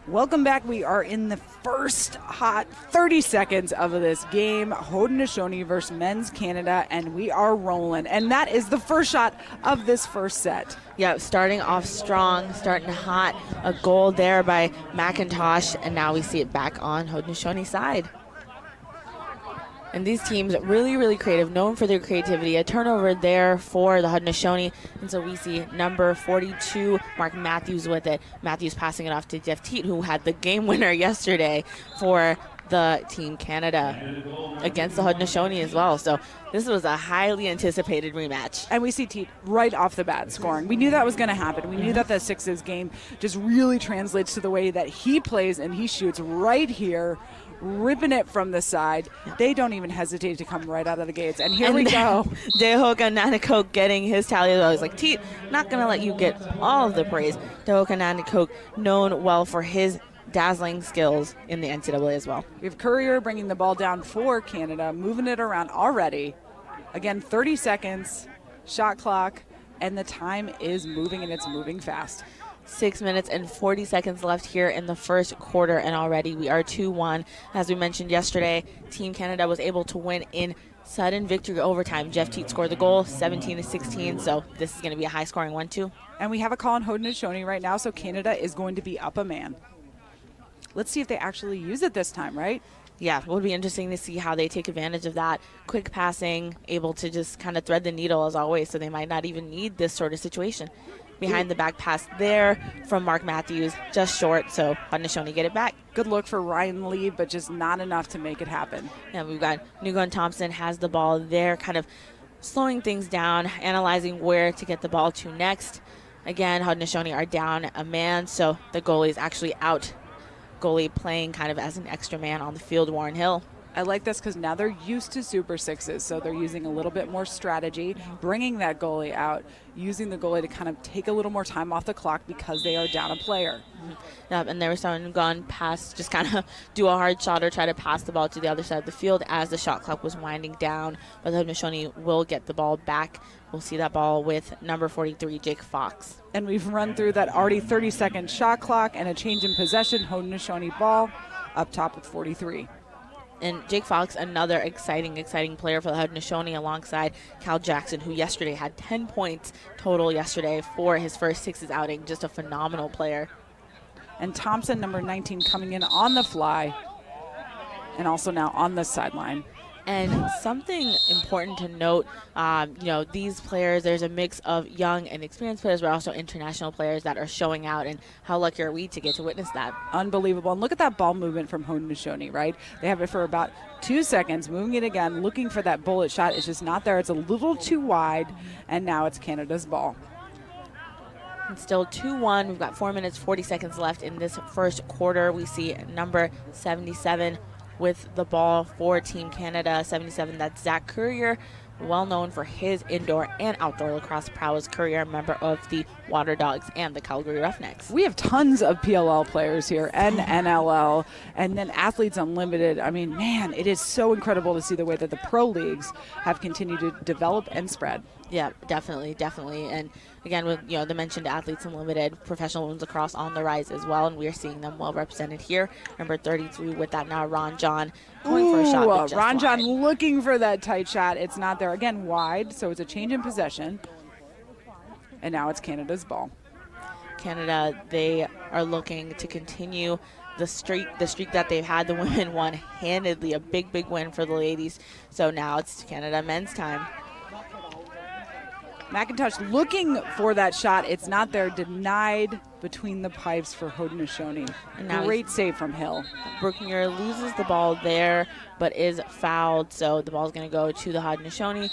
Welcome back. We are in the first hot 30 seconds of this game, Haudenosaunee versus Men's Canada, and we are rolling. And that is the first shot of this first set. Yeah, starting off strong, starting hot. A goal there by Mcintosh, and now we see it back on Haudenosaunee's side. And these teams really, really creative, known for their creativity. A turnover there for the Haudenosaunee. And so we see number 42, Mark Matthews with it. Matthews passing it off to Jeff Teat, who had the game winner yesterday for the Team Canada against the Haudenosaunee as well. So this was a highly anticipated rematch. And we see Teat right off the bat scoring. We knew that was going to happen. We knew that the Sixes game just really translates to the way that he plays and he shoots right here, ripping it from the side. They don't even hesitate to come right out of the gates. And here we go. Dehoka Nanakok getting his tally as well. He's like, Teat, not going to let you get all of the praise. Dehoka Nanakok, known well for his dazzling skills in the NCAA as well. We have Courier bringing the ball down for Canada, moving it around already. Again, 30 seconds, shot clock, and the time is moving, and it's moving fast. 6 minutes and 40 seconds left here in the first quarter, and already we are 2-1. As we mentioned yesterday, Team Canada was able to win in sudden victory overtime. Jeff Teat scored the goal, 17-16, so this is going to be a high-scoring 1-2. And we have a call on Haudenosaunee right now, so Canada is going to be up a man. Let's see if they actually use it this time, right? Yeah, it would be interesting to see how they take advantage of that. Quick passing, able to just kind of thread the needle as always, so they might not even need this sort of situation. Behind the back pass there from Mark Matthews, just short, so Haudenosaunee get it back. Good look for Ryan Lee, but just not enough to make it happen. And we've got Zingo and Thompson has the ball there, kind of slowing things down, analyzing where to get the ball to next. Again, Haudenosaunee are down a man, so the goalie is actually out. Goalie playing kind of as an extra man on the field, Warren Hill. I like this because now they're used to Super Sixes, so they're using a little bit more strategy, bringing that goalie out, using the goalie to kind of take a little more time off the clock because they are down a player. Yep, and there was someone gone past, just kind of do a hard shot or try to pass the ball to the other side of the field as the shot clock was winding down, but the Haudenosaunee will get the ball back. We'll see that ball with number 43, Jake Fox. And we've run through that already 30-second shot clock and a change in possession. Haudenosaunee ball up top with 43. And Jake Fox, another exciting player for the Haudenosaunee alongside Cal Jackson, who yesterday had 10 points total yesterday for his first Sixes outing. Just a phenomenal player. And Thompson, number 19, coming in on the fly and also now on the sideline. And something important to note, these players, there's a mix of young and experienced players, but also international players that are showing out, and how lucky are we to get to witness that. Unbelievable. And look at that ball movement from Haudenosaunee, right? They have it for about 2 seconds, moving it again, looking for that bullet shot. It's just not there. It's a little too wide, and now it's Canada's ball. And still 2-1. We've got 4 minutes, 40 seconds left in this first quarter. We see number 77 with the ball for Team Canada. 77, that's Zach Courier, well known for his indoor and outdoor lacrosse prowess. Courier, member of the Water Dogs and the Calgary Roughnecks. We have tons of PLL players here and NLL, and then Athletes Unlimited. I mean, man, it is so incredible to see the way that the pro leagues have continued to develop and spread. Yeah, definitely. And again, with the mentioned Athletes Unlimited, professional women's lacrosse on the rise as well, and we are seeing them well represented here. Number 33 with that now, Ron John going for a shot. But just Ron wide. John looking for that tight shot. It's not there. Again, wide, so it's a change in possession. And now it's Canada's ball. Canada, they are looking to continue the streak that they've had. The women won handedly, a big win for the ladies. So now it's Canada men's time. Mcintosh looking for that shot. It's not there. Denied between the pipes for Haudenosaunee. Great save from Hill. Brookmere loses the ball there, but is fouled. So the ball's going to go to the Haudenosaunee.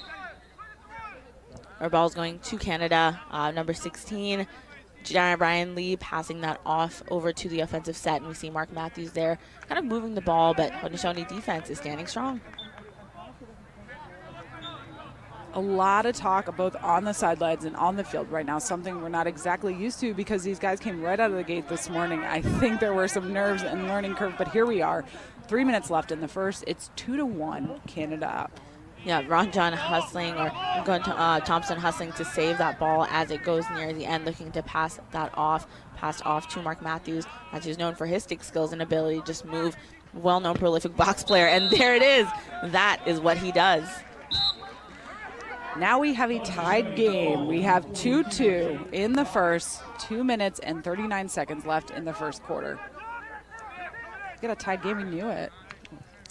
Our ball's going to Canada. Number 16, Brian Lee passing that off over to the offensive set. And we see Mark Matthews there kind of moving the ball, but Haudenosaunee defense is standing strong. A lot of talk both on the sidelines and on the field right now, something we're not exactly used to because these guys came right out of the gate this morning. I think there were some nerves and learning curve, but here we are. 3 minutes left in the first. It's 2-1, Canada up. Yeah, Ron John hustling, or going to Thompson hustling to save that ball as it goes near the end, looking to pass that off. Passed off to Mark Matthews. Matthews known for his stick skills and ability to just move. Well-known prolific box player, and there it is. That is what he does. Now we have a tied game. We have 2-2 in the first, 2 minutes and 39 seconds left in the first quarter. Get a tied game, we knew it.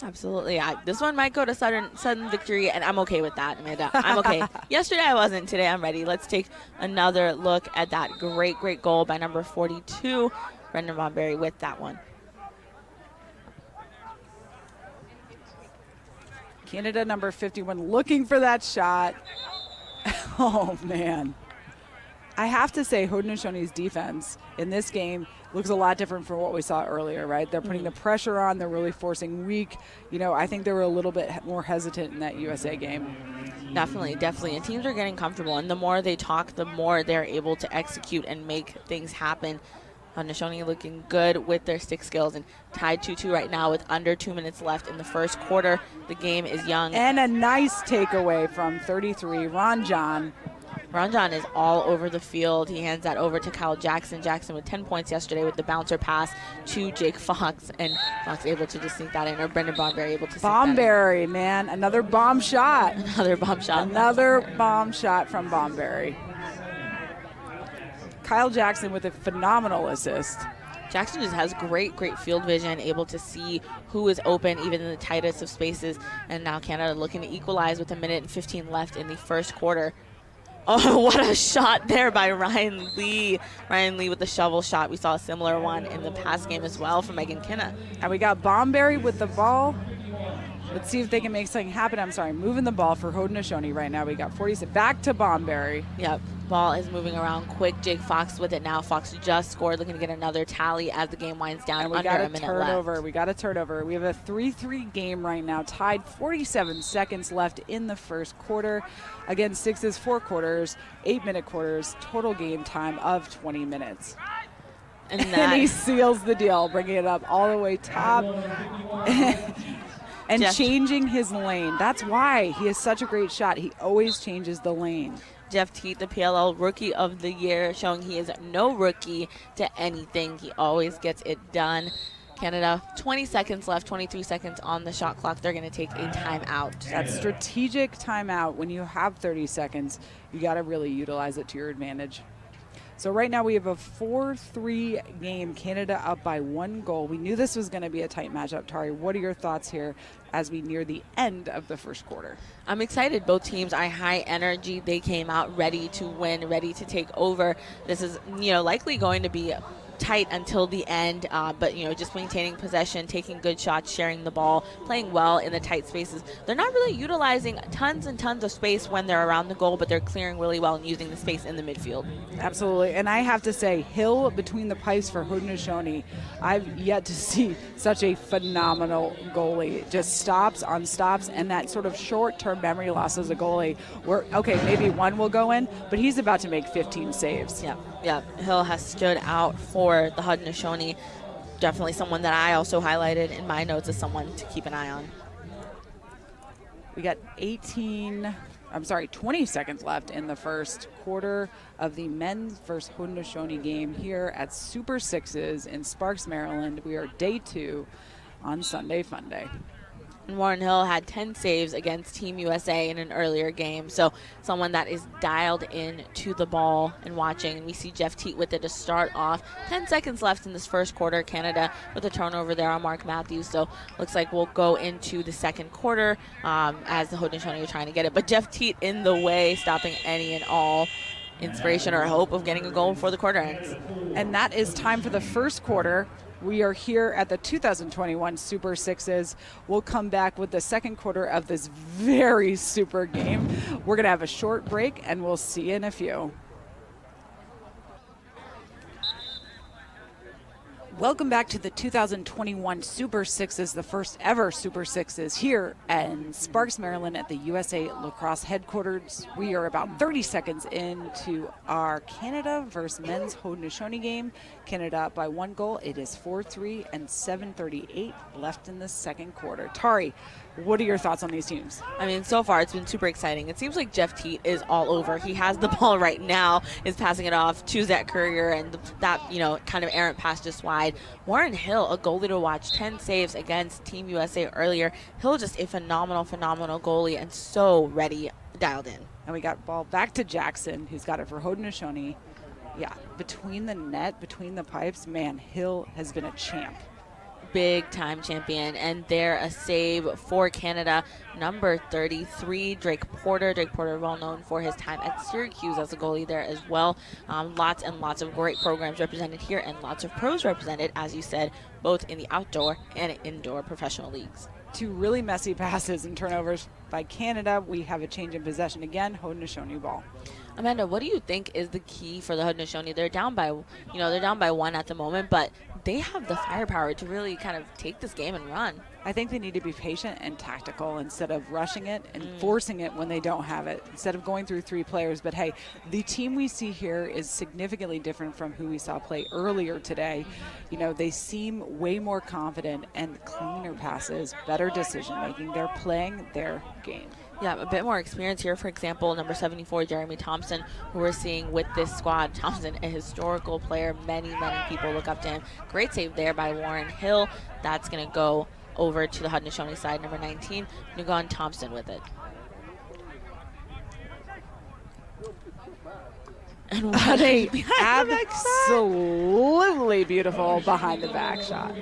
Absolutely. This one might go to sudden victory, and I'm okay with that, Amanda. I'm okay. Yesterday I wasn't. Today I'm ready. Let's take another look at that great, great goal by number 42, Brendan Bonberry with that one. Canada number 51 looking for that shot. Oh, man. I have to say Haudenosaunee defense in this game looks a lot different from what we saw earlier, right? They're putting the pressure on. They're really forcing weak. You know, I think they were a little bit more hesitant in that USA game. Definitely, definitely. And teams are getting comfortable. And the more they talk, the more they're able to execute and make things happen. Haudenosaunee looking good with their stick skills, and tied 2-2 right now with under 2 minutes left in the first quarter. The game is young. And a nice takeaway from 33, Ron John. Ron John is all over the field. He hands that over to Kyle Jackson. Jackson with 10 points yesterday with the bouncer pass to Jake Fox, and Fox able to just sneak that in, or Brendan Bonberry able to sneak that in. Bonberry, man, another bomb shot. Another bomb shot. Another bomb shot from Bonberry. Kyle Jackson with a phenomenal assist. Jackson just has great, great field vision, able to see who is open even in the tightest of spaces. And now Canada looking to equalize with 1:15 left in the first quarter. Oh, what a shot there by Ryan Lee. Ryan Lee with the shovel shot. We saw a similar one in the past game as well from Megan Kinna. And we got Bonberry with the ball. Let's see if they can make something happen. I'm sorry, moving the ball for Haudenosaunee right now. We got 46 back to Bonberry. Yep, ball is moving around quick. Jake Fox with it now. Fox just scored, looking to get another tally as the game winds down. And we under got a a minute turnover. left. We got a turnover. We have a 3-3 game right now, tied 47 seconds left in the first quarter. Again, Sixes 4 quarters, 8-minute quarters, total game time of 20 minutes. And And he seals the deal, bringing it up all the way top. And Jeff, changing his lane. That's why he has such a great shot. He always changes the lane. Jeff Teat, the PLL Rookie of the Year, showing he is no rookie to anything. He always gets it done. Canada, 20 seconds left, 23 seconds on the shot clock. They're going to take a timeout. That strategic timeout, when you have 30 seconds, you got to really utilize it to your advantage. So right now we have a 4-3 game, Canada up by 1 goal. We knew this was going to be a tight matchup. Tari, what are your thoughts here as we near the end of the first quarter? I'm excited. Both teams are high energy. They came out ready to win, ready to take over. This is, likely going to be tight until the end, but just maintaining possession, taking good shots, sharing the ball, playing well in the tight spaces. They're not really utilizing tons and tons of space when they're around the goal, but they're clearing really well and using the space in the midfield. Absolutely, and I have to say, Hill between the pipes for Haudenosaunee, I've yet to see such a phenomenal goalie. Just stops on stops, and that sort of short-term memory loss as a goalie where, okay, maybe one will go in, but he's about to make 15 saves. Yeah, Hill has stood out for the Haudenosaunee. Definitely someone that I also highlighted in my notes as someone to keep an eye on. We got 20 seconds left in the first quarter of the men's versus Haudenosaunee game here at Super Sixes in Sparks, Maryland. We are day 2 on Sunday Funday. And Warren Hill had 10 saves against Team USA in an earlier game. So someone that is dialed in to the ball and watching. And we see Jeff Teat with it to start off. 10 seconds left in this first quarter. Canada with a turnover there on Mark Matthews. So looks like we'll go into the second quarter as the Haudenosaunee are trying to get it. But Jeff Teat in the way, stopping any and all inspiration or hope of getting a goal before the quarter ends. And that is time for the first quarter. We are here at the 2021 Super Sixes. We'll come back with the second quarter of this very super game. We're going to have a short break, and we'll see you in a few. Welcome back to the 2021 Super Sixes, the first ever Super Sixes here in Sparks, Maryland at the USA Lacrosse headquarters. We are about 30 seconds into our Canada versus men's Haudenosaunee game. Canada up by 1 goal. It is 4-3 and 7:38 left in the second quarter. Tari, what are your thoughts on these teams? I mean, so far it's been super exciting. It seems like Jeff Teat is all over. He has the ball right now, is passing it off to Zach Courier, and that, kind of errant pass just wide. Warren Hill, a goalie to watch, 10 saves against Team USA earlier. Hill just a phenomenal goalie and so ready, dialed in. And we got ball back to Jackson, who's got it for Haudenosaunee. Yeah, between the net, between the pipes, man, Hill has been a champ. Big time champion, and there a save for Canada, number 33, Drake Porter. Drake Porter, well known for his time at Syracuse as a goalie there as well. Lots and lots of great programs represented here, and lots of pros represented, as you said, both in the outdoor and indoor professional leagues. 2 really messy passes and turnovers by Canada. We have a change in possession again, Haudenosaunee ball. Amanda, what do you think is the key for the Haudenosaunee? They're down by 1 at the moment, but they have the firepower to really kind of take this game and run. I think they need to be patient and tactical instead of rushing it and forcing it when they don't have it, instead of going through 3 players. But hey, the team we see here is significantly different from who we saw play earlier today. They seem way more confident and cleaner passes, better decision making. They're playing their game. Yeah, a bit more experience here. For example, number 74, Jeremy Thompson, who we're seeing with this squad. Thompson, a historical player. Many people look up to him. Great save there by Warren Hill. That's going to go over to the Haudenosaunee side, number 19. Nugon Thompson with it. And what a absolutely beautiful behind the back shot.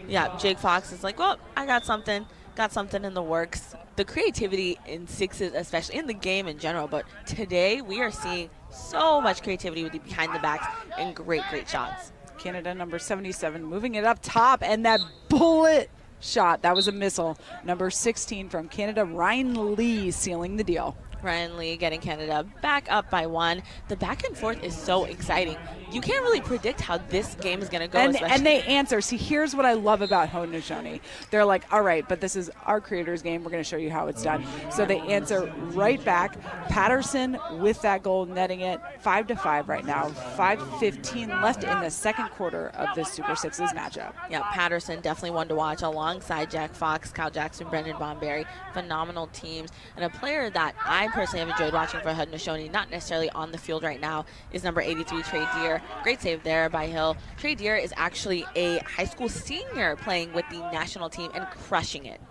Yeah, Jake Fox is like, well, I got something in the works. The creativity in sixes, especially in the game in general, but today we are seeing so much creativity with the behind the backs and great shots. Canada number 77 moving it up top, and that bullet shot, that was a missile. Number 16 from Canada, Ryan Lee sealing the deal. Ryan Lee getting Canada back up by 1. The back and forth is so exciting. You can't really predict how this game is going to go. And they answer. See, here's what I love about Haudenosaunee. They're like, all right, but this is our creators' game. We're going to show you how it's done. So they answer right back. Patterson with that goal, netting it 5-5 right now. 5:15 left in the second quarter of this Super Sixes matchup. Yeah, Patterson definitely one to watch alongside Jack Fox, Kyle Jackson, Brendan Bonberry. Phenomenal teams. And a player that I personally have enjoyed watching for Haudenosaunee, not necessarily on the field right now, is number 83, Trey Deer. Great save there by Hill. Trey Deer is actually a high school senior playing with the national team and crushing it.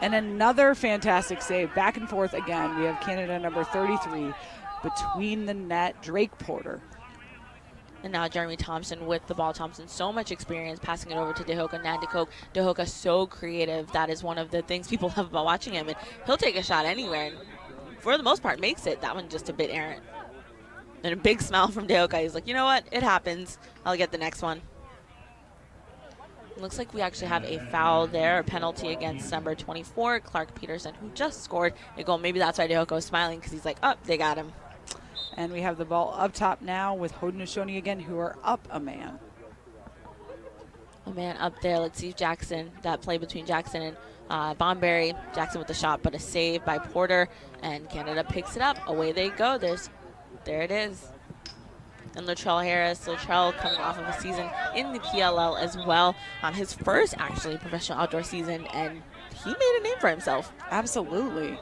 And another fantastic save. Back and forth again. We have Canada number 33 between the net, Drake Porter. And now Jeremy Thompson with the ball. Thompson, so much experience, passing it over to Dehoka Nandikok. Dehoka, so creative. That is one of the things people love about watching him. And he'll take a shot anywhere, and for the most part makes it. That one just a bit errant. And a big smile from Dehoka. He's like, you know what? It happens. I'll get the next one. Looks like we actually have a foul there, a penalty against number 24, Clark Peterson, who just scored a goal. Maybe that's why Dehoka was smiling, because he's like, oh, they got him. And we have the ball up top now with Haudenosaunee again, who are up a man. A man up there. Let's see if Jackson, that play between Jackson and Bonberry. Jackson with the shot, but a save by Porter. And Canada picks it up. Away they go. There it is. And Latrell Harris. Latrell coming off of a season in the PLL as well. His first, actually, professional outdoor season. And he made a name for himself. Absolutely.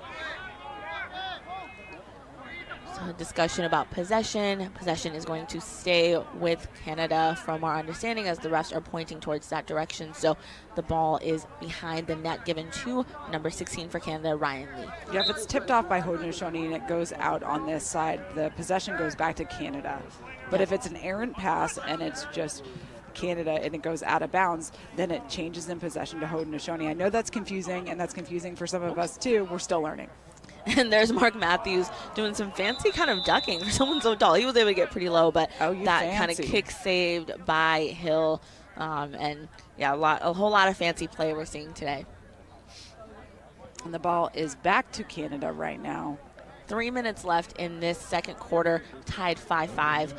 So a discussion about possession. Possession is going to stay with Canada from our understanding, as the refs are pointing towards that direction. So the ball is behind the net, given to number 16 for Canada, Ryan Lee. Yeah, if it's tipped off by Haudenosaunee and it goes out on this side, the possession goes back to Canada. But if it's an errant pass and it's just Canada and it goes out of bounds, then it changes in possession to Haudenosaunee. I know that's confusing, and that's confusing for some of us too. We're still learning. And there's Mark Matthews doing some fancy kind of ducking for someone so tall. He was able to get pretty low, but that kind of kick saved by Hill. And yeah, a whole lot of fancy play we're seeing today. And the ball is back to Canada right now. 3 minutes left in this second quarter, tied 5-5.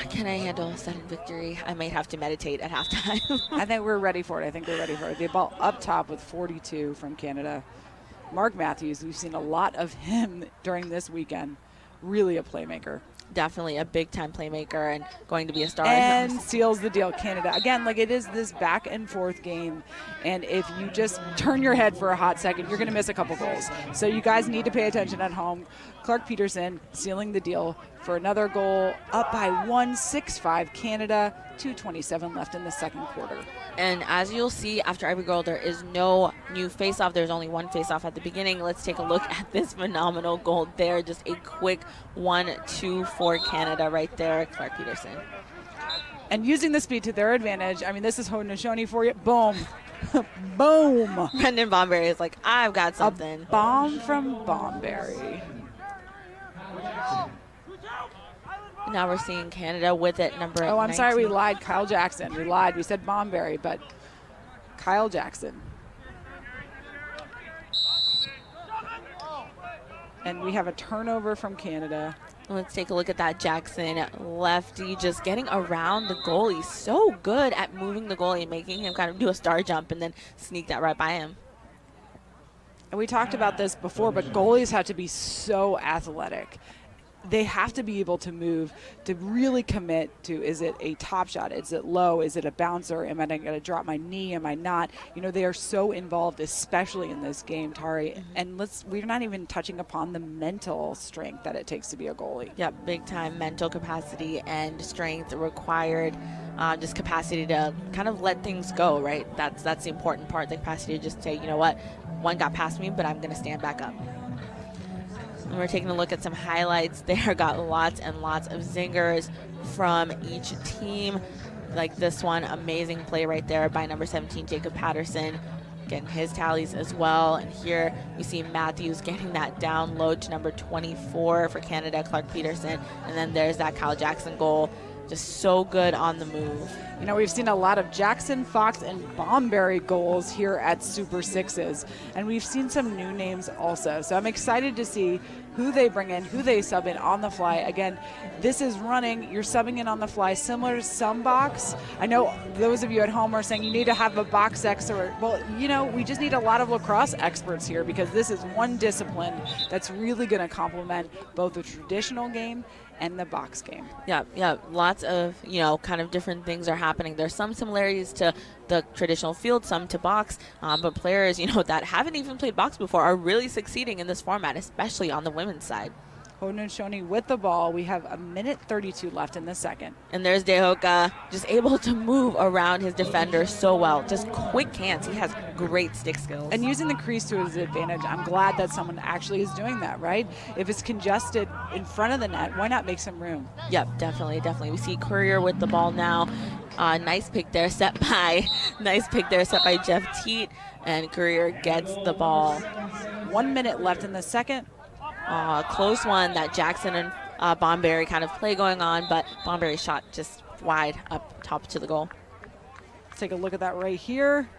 Can I handle a sudden victory? I might have to meditate at halftime. I think we're ready for it. The ball up top with 42 from Canada. Mark Matthews, we've seen a lot of him during this weekend. Really a playmaker. Definitely a big-time playmaker and going to be a star. And seals the deal, Canada. Again, like it is this back and forth game, and if you just turn your head for a hot second, you're going to miss a couple goals. So you guys need to pay attention at home. Clark Peterson sealing the deal for another goal, up by 1-6-5 Canada, 2:27 left in the second quarter. And as you'll see after every goal, there is no new face-off. There's only one face-off at the beginning. Let's take a look at this phenomenal goal there. Just a quick 1-2 for Canada right there, Clark Peterson. And using the speed to their advantage. I mean, this is Haudenosaunee for you. Boom. Boom. Brendan Bomberry is like, I've got something. A bomb from Bomberry. Now we're seeing Canada with it, number 19. Oh, I'm sorry, we lied. Kyle Jackson. We lied. We said Bomberry, but Kyle Jackson. And we have a turnover from Canada. Let's take a look at that Jackson lefty just getting around the goalie. So good at moving the goalie and making him kind of do a star jump and then sneak that right by him. And we talked about this before, but goalies have to be so athletic. They have to be able to move, to really commit to, is it a top shot? Is it low? Is it a bouncer? Am I going to drop my knee? Am I not? You know, they are so involved, especially in this game, Tari. Mm-hmm. And we're not even touching upon the mental strength that it takes to be a goalie. Yeah, big time mental capacity and strength required. Just capacity to kind of let things go, right? That's the important part, the capacity to just say, you know what, one got past me, but I'm going to stand back up. And we're taking a look at some highlights there. Got lots and lots of zingers from each team. Like this one, amazing play right there by number 17, Jacob Patterson, getting his tallies as well. And here we see Matthews getting that down low to number 24 for Canada, Clark Peterson. And then there's that Kyle Jackson goal. Just so good on the move. You know, we've seen a lot of Jackson, Fox, and Bomberry goals here at Super Sixes. And we've seen some new names also. So I'm excited to see who they bring in, who they sub in on the fly. Again, this is running. You're subbing in on the fly, similar to some box. I know those of you at home are saying you need to have a box expert. Well, you know, we just need a lot of lacrosse experts here because this is one discipline that's really going to complement both the traditional game and the box game. Yeah, lots of, you know, kind of different things are happening. There's some similarities to the traditional field, some to box, but players, you know, that haven't even played box before are really succeeding in this format, especially on the women's side. Haudenosaunee with the ball. We have 1:32 left in the second. And there's Dehoka just able to move around his defender so well. Just quick hands. He has great stick skills. And using the crease to his advantage. I'm glad that someone actually is doing that, right? If it's congested in front of the net, why not make some room? Yep, definitely. We see Courier with the ball now. Nice pick there set by Jeff Teat. And Courier gets the ball. 1 minute left in the second. Close one, that Jackson and Bomberry kind of play going on, but Bomberry shot just wide up top to the goal. Let's take a look at that right here.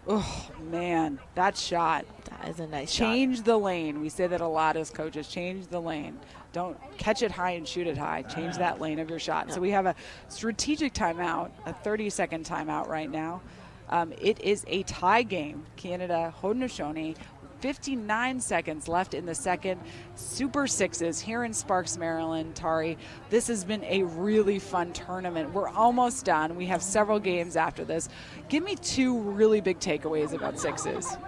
Oh, man, that shot. That is a nice Change shot. the lane. We say that a lot as coaches. Change the lane. Don't catch it high and shoot it high. Change that lane of your shot. Yep. So we have a strategic timeout, a 30-second timeout right now. It is a tie game. Canada, Haudenosaunee. 59 seconds left in the second. Super Sixes here in Sparks, Maryland. Tari, this has been a really fun tournament. We're almost done. We have several games after this. Give me two really big takeaways about Sixes.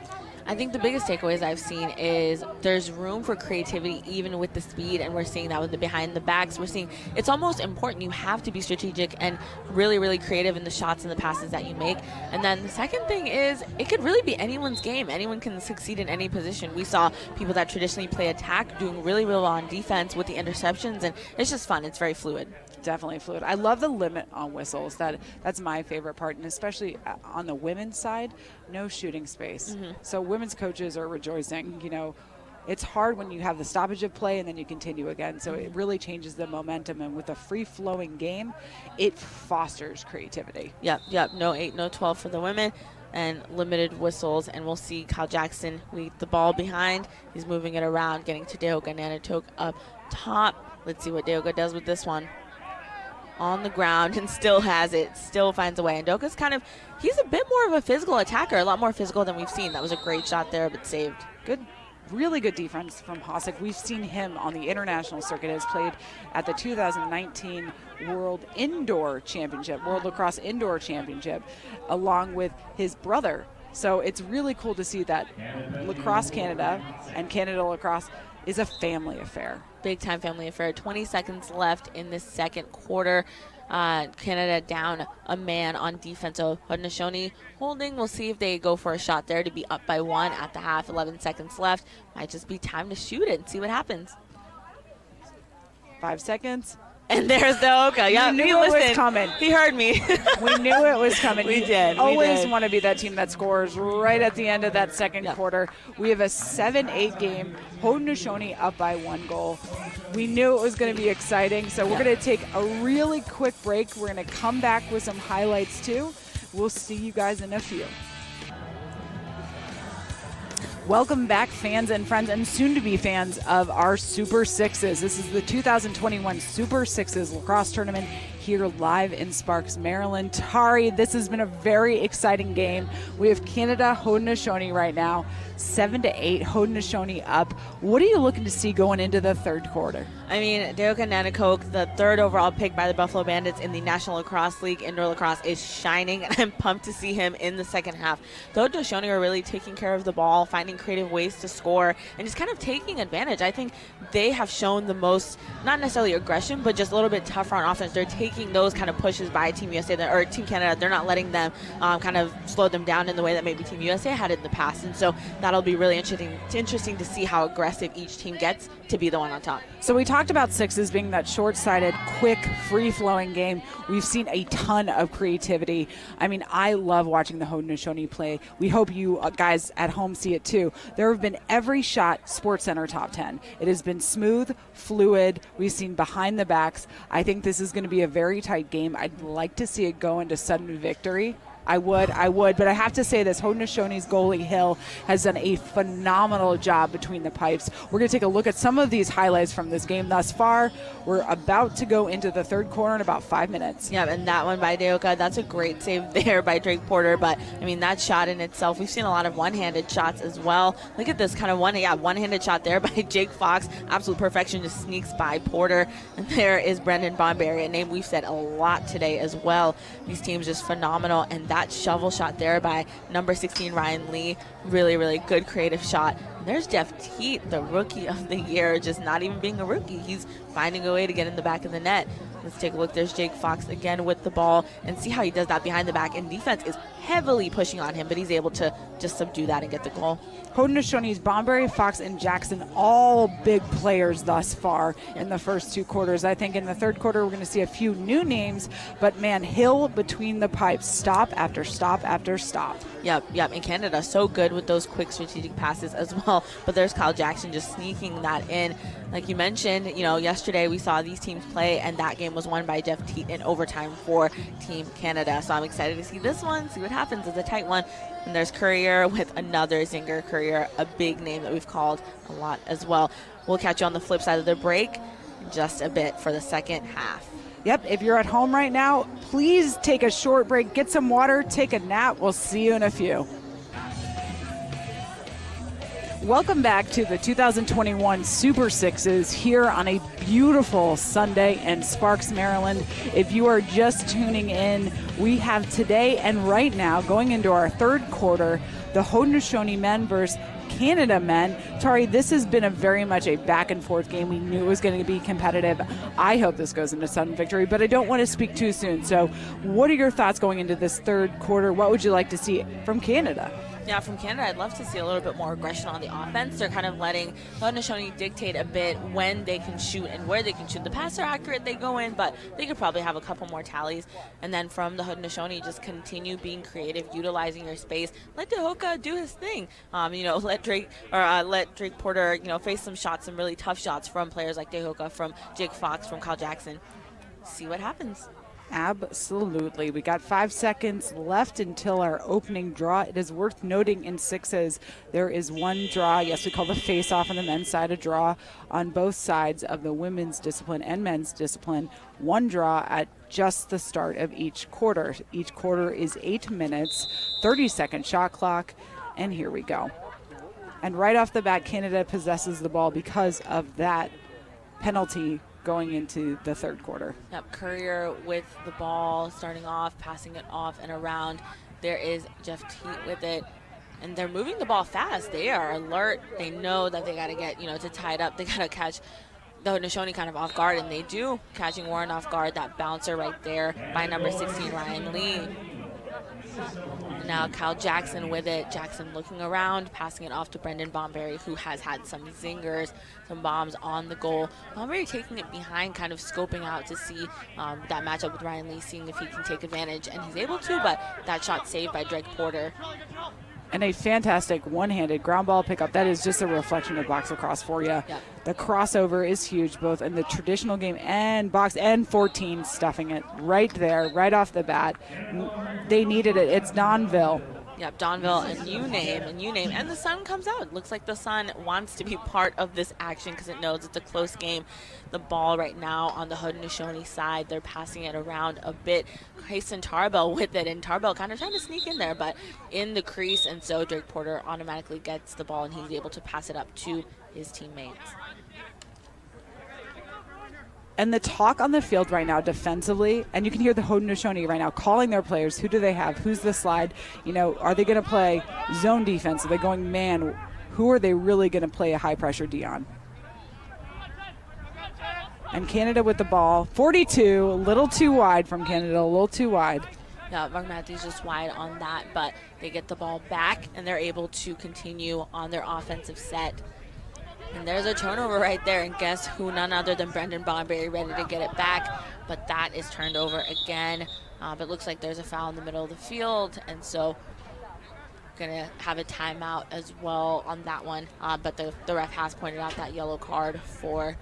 I think the biggest takeaways I've seen is there's room for creativity even with the speed, and we're seeing that with the behind the backs. We're seeing it's almost important. You have to be strategic and really, really creative in the shots and the passes that you make. And then the second thing is it could really be anyone's game. Anyone can succeed in any position. We saw people that traditionally play attack doing really, really well on defense with the interceptions, and it's just fun. It's very fluid. Definitely fluid. I love the limit on whistles. That's my favorite part, and especially on the women's side, no shooting space. Mm-hmm. So women's coaches are rejoicing. You know, it's hard when you have the stoppage of play and then you continue again. So it really changes the momentum, and with a free-flowing game, it fosters creativity. Yep. No 8, no 12 for the women, and limited whistles. And we'll see Kyle Jackson lead the ball behind. He's moving it around, getting to Dehoka Nanatok up top. Let's see what Dehoka does with this one. on the ground and still has it, still finds a way. And Doka's he's a bit more of a physical attacker, a lot more physical than we've seen. That was a great shot there, but saved. Really good defense from Hossack. We've seen him on the international circuit, has played at the 2019 World Lacrosse Indoor Championship, along with his brother. So it's really cool to see that Lacrosse Canada and Canada Lacrosse is a family affair. Big time family affair. 20 seconds left in this second quarter. Canada down a man on defense. So Haudenosaunee holding. We'll see if they go for a shot there to be up by 1 at the half. 11 seconds left. Might just be time to shoot it and see what happens. 5 seconds. And there's the Oka. Yeah, we knew it was coming. He heard me. We knew it was coming. We did. Always want to be that team that scores right at the end of that second quarter. We have a 7-8 game. Haudenosaunee up by 1 goal. We knew it was going to be exciting, so we're going to take a really quick break. We're going to come back with some highlights too. We'll see you guys in a few. Welcome back, fans and friends, and soon-to-be fans of our Super Sixes. This is the 2021 Super Sixes lacrosse tournament here live in Sparks, Maryland. Tari, this has been a very exciting game. We have Canada Haudenosaunee right now, 7-8, Haudenosaunee up. What are you looking to see going into the third quarter? I mean, Deoka Nanakok, the 3rd overall pick by the Buffalo Bandits in the National Lacrosse League Indoor Lacrosse, is shining, and I'm pumped to see him in the second half. The Haudenosaunee are really taking care of the ball, finding creative ways to score, and just kind of taking advantage. I think they have shown the most, not necessarily aggression, but just a little bit tougher on offense. They're taking those kind of pushes by Team USA or Team Canada. They're not letting them kind of slow them down in the way that maybe Team USA had in the past. And so that'll be really interesting to see how aggressive each team gets to be the one on top. So we talked about sixes being that short-sided, quick, free-flowing game. We've seen a ton of creativity. I mean, I love watching the Haudenosaunee play. We hope you guys at home see it too. There have been every shot SportsCenter top 10. It has been smooth, fluid. We've seen behind the backs. I think this is going to be a very tight game. I'd like to see it go into sudden victory. I would, but I have to say this, Haudenosaunee's goalie Hill has done a phenomenal job between the pipes. We're going to take a look at some of these highlights from this game thus far. We're about to go into the third quarter in about 5 minutes. Yeah, and that one by Deoka, that's a great save there by Drake Porter, but I mean, that shot in itself, we've seen a lot of one-handed shots as well. Look at this kind of one-handed shot there by Jake Fox. Absolute perfection, just sneaks by Porter. And there is Brendan Bonberry, a name we've said a lot today as well. These teams just phenomenal, and that shovel shot there by number 16 Ryan Lee, really, really good creative shot. And there's Jeff Teat, the rookie of the year, just not even being a rookie. He's finding a way to get in the back of the net. Let's take a look. There's Jake Fox again with the ball, and see how he does that behind the back. And defense is heavily pushing on him, but he's able to just subdue that and get the goal. Haudenosaunee's Bonberry, Fox, and Jackson, all big players thus far in the first 2 quarters. I think in the third quarter we're going to see a few new names, but man, Hill between the pipes, stop after stop after stop. Yep. And Canada so good with those quick strategic passes as well. But there's Kyle Jackson just sneaking that in. Like you mentioned, yesterday we saw these teams play, and that game was won by Jeff Teat in overtime for Team Canada. So I'm excited to see this one, see what happens. It's a tight one. And there's Courier with another zinger. Courier, a big name that we've called a lot as well. We'll catch you on the flip side of the break in just a bit for the second half. Yep, if you're at home right now, please take a short break, get some water, take a nap. We'll see you in a few. Welcome back to the 2021 Super Sixes here on a beautiful Sunday in Sparks, Maryland. If you are just tuning in, we have today and right now, going into our third quarter, the Haudenosaunee men versus Canada men. Tari, this has been very much a back and forth game. We knew it was going to be competitive. I hope this goes into sudden victory, but I don't want to speak too soon. So what are your thoughts going into this third quarter? What would you like to see from Canada? Yeah, from Canada, I'd love to see a little bit more aggression on the offense. They're kind of letting Haudenosaunee dictate a bit when they can shoot and where they can shoot. The passes are accurate, they go in, but they could probably have a couple more tallies. And then from the Haudenosaunee, just continue being creative, utilizing your space. Let Dehoka do his thing. Let Drake Porter, face some shots, some really tough shots from players like Dehoka, from Jake Fox, from Kyle Jackson. See what happens. Absolutely. We got 5 seconds left until our opening draw. It is worth noting in sixes there is one draw. Yes, we call the face-off on the men's side a draw on both sides of the women's discipline and men's discipline. One draw at just the start of each quarter. Each quarter is 8 minutes, 30-second shot clock, and here we go. And right off the bat, Canada possesses the ball because of that penalty going into the third quarter. Yep, Courier with the ball, starting off, passing it off and around. There is Jeff Teat with it, and they're moving the ball fast. They are alert. They know that they got to get, to tie it up. They got to catch the Haudenosaunee kind of off guard, and they do, catching Warren off guard. That bouncer right there by number 16, Ryan Lee. And now Kyle Jackson with it. Jackson looking around, passing it off to Brendan Bomberry, who has had some zingers, some bombs on the goal. Bomberry taking it behind, kind of scoping out to see that matchup with Ryan Lee, seeing if he can take advantage, and he's able to, but that shot saved by Drake Porter. And a fantastic one-handed ground ball pickup. That is just a reflection of box lacrosse for you. Yep. The crossover is huge, both in the traditional game and box, and 14 stuffing it right there, right off the bat. They needed it. It's Donville. Yep, Donville, and you name, and the sun comes out. It looks like the sun wants to be part of this action because it knows it's a close game. The ball right now on the Haudenosaunee side, they're passing it around a bit. Grayson Tarbell with it, and Tarbell kind of trying to sneak in there, but in the crease, and so Drake Porter automatically gets the ball, and he's able to pass it up to his teammates. And the talk on the field right now defensively, and you can hear the Haudenosaunee right now calling their players. Who do they have? Who's the slide? Are they going to play zone defense? Are they going man? Who are they really going to play a high-pressure D on? And Canada with the ball. 42, a little too wide from Canada, a little too wide. Yeah, Mark Matthews just wide on that, but they get the ball back, and they're able to continue on their offensive set. And there's a turnover right there, and guess who? None other than Brendan Bomberry ready to get it back, but that is turned over again. But it looks like there's a foul in the middle of the field, and so gonna have a timeout as well on that one. But the ref has pointed out that yellow card for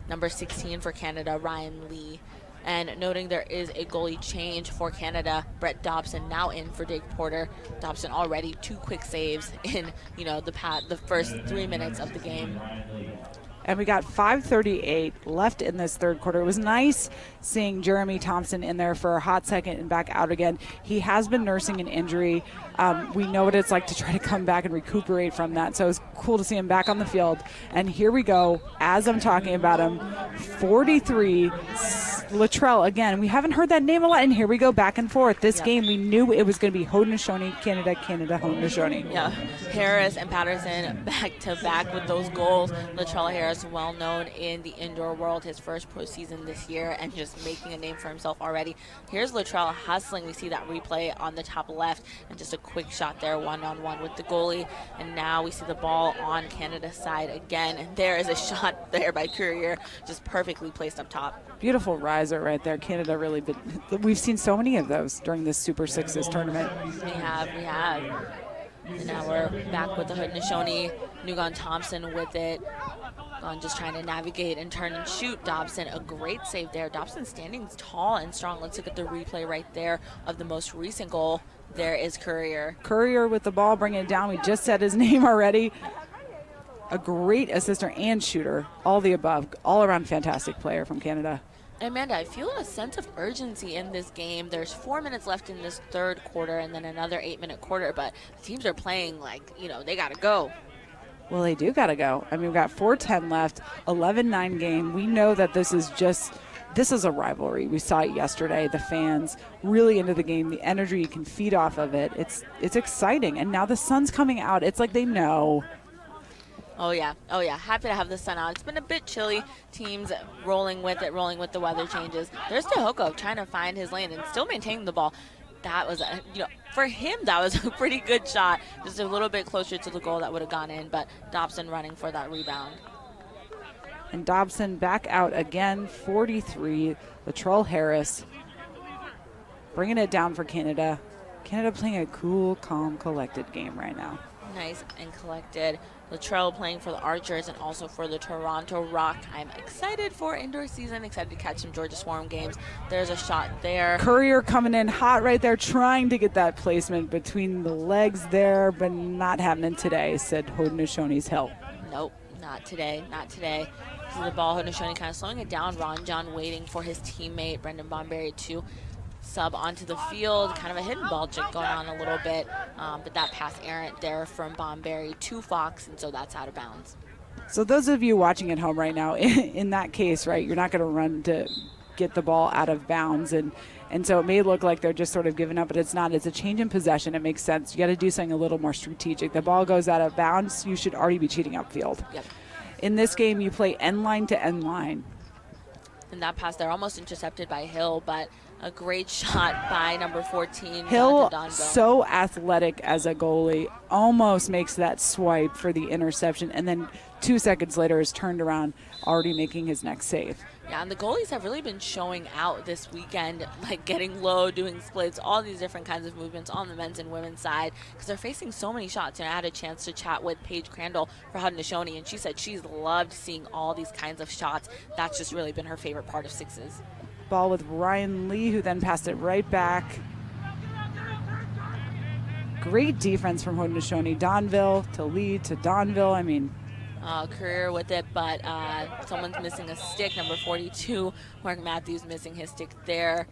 number 16 for Canada, Ryan Lee. And noting there is a goalie change for Canada. Brett Dobson now in for Drake Porter. Dobson already 2 quick saves in, the first 3 minutes of the game. And we got 5:38 left in this third quarter. It was nice seeing Jeremy Thompson in there for a hot second and back out again. He has been nursing an injury. We know what it's like to try to come back and recuperate from that. So it was cool to see him back on the field. And here we go, as I'm talking about him, 43, Latrell again. We haven't heard that name a lot, and here we go back and forth. This game, we knew it was going to be Haudenosaunee, Canada, Haudenosaunee. Yeah, Harris and Patterson back to back with those goals. Latrell Harris, well known in the indoor world, his first pro season this year, and just making a name for himself already. Here's Latrell hustling. We see that replay on the top left, and just a quick shot there, one-on-one with the goalie. And now we see the ball on Canada's side again, and there is a shot there by Courier, just perfectly placed up top. Beautiful riser right there. Canada really been, we've seen so many of those during this Super Sixes tournament. We have. And now we're back with the Haudenosaunee. Nugon Thompson with it. Just trying to navigate and turn and shoot. Dobson, a great save there. Dobson standing tall and strong. Let's look at the replay right there of the most recent goal. There is Courier. Courier with the ball, bringing it down. We just said his name already. A great assister and shooter. All the above. All around fantastic player from Canada. Amanda, I feel a sense of urgency in this game. There's 4 minutes left in this third quarter and then another 8-minute quarter, but the teams are playing like, they got to go. Well, they do got to go. I mean, we've got 4:10 left, 11-9 game. We know that this is a rivalry. We saw it yesterday. The fans really into the game. The energy, you can feed off of it. It's exciting. And now the sun's coming out. It's like they know. Oh, yeah. Happy to have the sun out. It's been a bit chilly. Teams rolling with the weather changes. There's Tehoko trying to find his lane and still maintaining the ball. That was, for him, that was a pretty good shot. Just a little bit closer to the goal that would have gone in, but Dobson running for that rebound. And Dobson back out again, 43. Latrell Harris bringing it down for Canada. Canada playing a cool, calm, collected game right now. Nice and collected. Latrell playing for the Archers and also for the Toronto Rock. I'm excited for indoor season, excited to catch some Georgia Swarm games. There's a shot there. Courier coming in hot right there, trying to get that placement between the legs there, but not happening today, said Haudenosaunee's Hill. Nope, not today, not today. See the ball, Haudenosaunee kind of slowing it down. Ron John waiting for his teammate, Brendan Bomberry, to sub onto the field. Kind of a hidden ball jig going on a little bit, but that pass errant there from Bomberry to Fox, and so that's out of bounds. So those of you watching at home right now, in that case, right, you're not going to run to get the ball out of bounds, and so it may look like they're just sort of giving up, but it's not. It's a change in possession. It makes sense. You got to do something a little more strategic. The ball goes out of bounds, you should already be cheating upfield. Yep. In this game, you play end line to end line. And that pass there almost intercepted by Hill, but a great shot by number 14, Hill, Donville. so athletic as a goalie, almost makes that swipe for the interception, and then 2 seconds later is turned around, already making his next save. Yeah, and the goalies have really been showing out this weekend, like getting low, doing splits, all these different kinds of movements on the men's and women's side, because they're facing so many shots. And I had a chance to chat with Paige Crandall for Haudenosaunee, and she said she's loved seeing all these kinds of shots. That's just really been her favorite part of sixes. Ball with Ryan Lee, who then passed it right back. Great defense from Haudenosaunee. Donville to Lee to Donville. I mean, Courier with it, but someone's missing a stick. Number 42, Mark Matthews, missing his stick there.